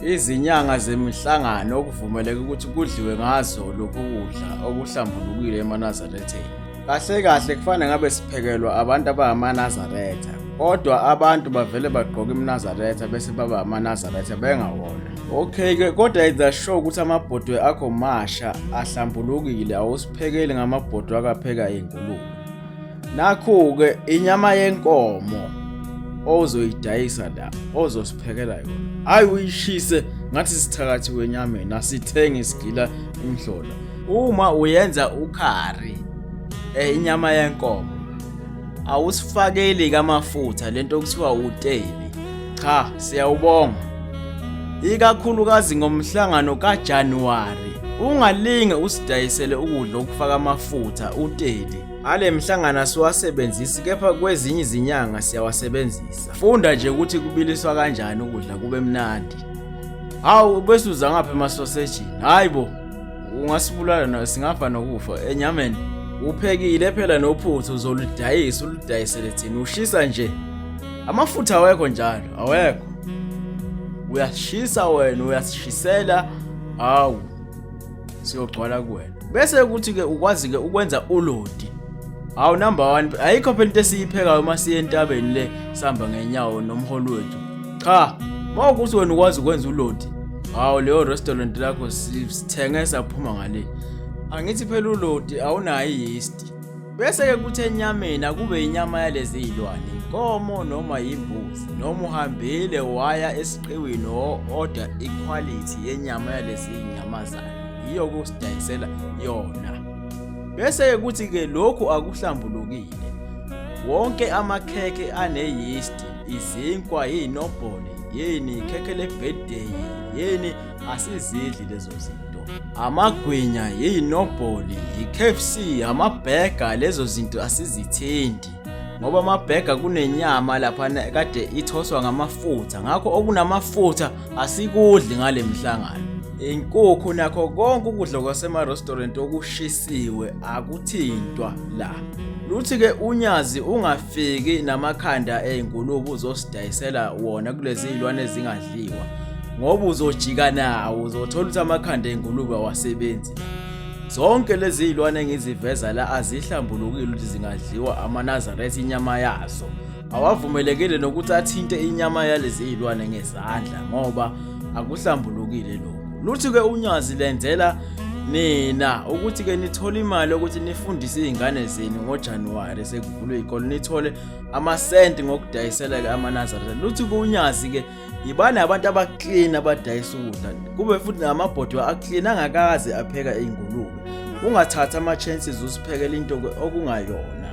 izinyanga zemihlangano okuvumeleke ukuthi kudliwe ngazo lokhu kudla okuhlambulukile eManazaretheni. Kahle kahle kufanele ngabe siphekelwa abantu abangamaNazaretha, kodwa abantu bavele bagqoka iMnazaretha bese baba amaNazaretha bengawona. Okay-ke, kodwa yenza sure ukuthi amabhodwe akho masha ahlambulukile, awusiphekeli ngamabhodwe akapheka ingulube. Nakho-ke inyama yenkomo ozoyidayisa la ozosiphekela yona, hayi uyishise ngathi sithakathiwe enyameni, asithengi isigila imhlola. Uma uyenza ukhari inyama yenkomo, awusifakeli kamafutha lento okuthiwa uteli. Cha, siyawubonga. Ikakhulukazi ngomhlangano kaJanuwari, ungalinge usidayisele ukudla okufaka amafutha uteli. Ale mhlangano siwasebenzisi, kepha kwezinye izinyanga siyawasebenzisa. Funda nje ukuthi kubiliswa kanjani ukudla kube mnandi. Hawu bese uza ngapha emasosejini, hayibo ungasibulala na singafa nokufa enyameni. Uphekile phela nophuthu uzoludayisa uludayisele thina, ushisa nje. Amafutha awekho njalo, awekho. Uyashisa wena, uyashisela, hawu siyogcwala kuwena. Bese ukuthi ke ukwazi ke ukwenza ulodi. Hawu number 1, ayikho phela into esiyiphekayo masiye entabeni le sihamba ngenyawo nomholi wethu. Cha, mawukuthi wena ukwazi ukwenza ulodi, hawu leyo restaurant lakho sithenge saphuma ngale. Angithi phela ulodi awunayo yeast. Bese ke kuthi enyameni akube inyama yalezi izilwane, inkomo noma imbuzi, noma uhambile waya esiqiwini order equality yenyama yalezi inyamazana, iyo kusidayisela yona. Bese kuthi ke lokhu akuhlambulukile. Wonke amakheke ane-yeast, izinkwa, inobholi, yini ikheke le-birthday, yini asizidli lezo zinto. Amagwinya, inobholi, i-KFC, amabhega, lezo zinto asizithindi. Ngoba amabhega kunenyama lapha kade ithoswa ngamafutha, ngakho okunamafutha asikudli ngale mhlangano. Inkukhu nakho konke ukudla kwasema-restaurant okushisiwe akuthintwa la. Luthi ke unyazi ungafiki namakhanda ey'ngulube uzosidayisela wona kulezi izilwane ezingadliwa, ngoba uzojika nawo uzothola ukuthi amakhanda ey'ngulube awasebenzi. Zonke lezi izilwane engiziveza la azihlambulukile ukuthi zingadliwa amaNazaretha inyama yazo. Awavumelekile nokuthi athinte inyama yalezi izilwane ngezandla ngoba akuhlambulukile lokho. Luthi ke unyazi lenzela nina ukuthi ke nithole imali ukuthi nifundise izingane zenu ngoJanuwari sekuvulwe izikole, nithole amasenti ngokudayisela ke amaNazaretha. Luthi ke unyazi ke ibana abantu abaclean abadayisa ukudla, kube futhi namabhodwe aclean angakaze apheka ingulube. Ungathatha ama chances usiphekele into okungayona.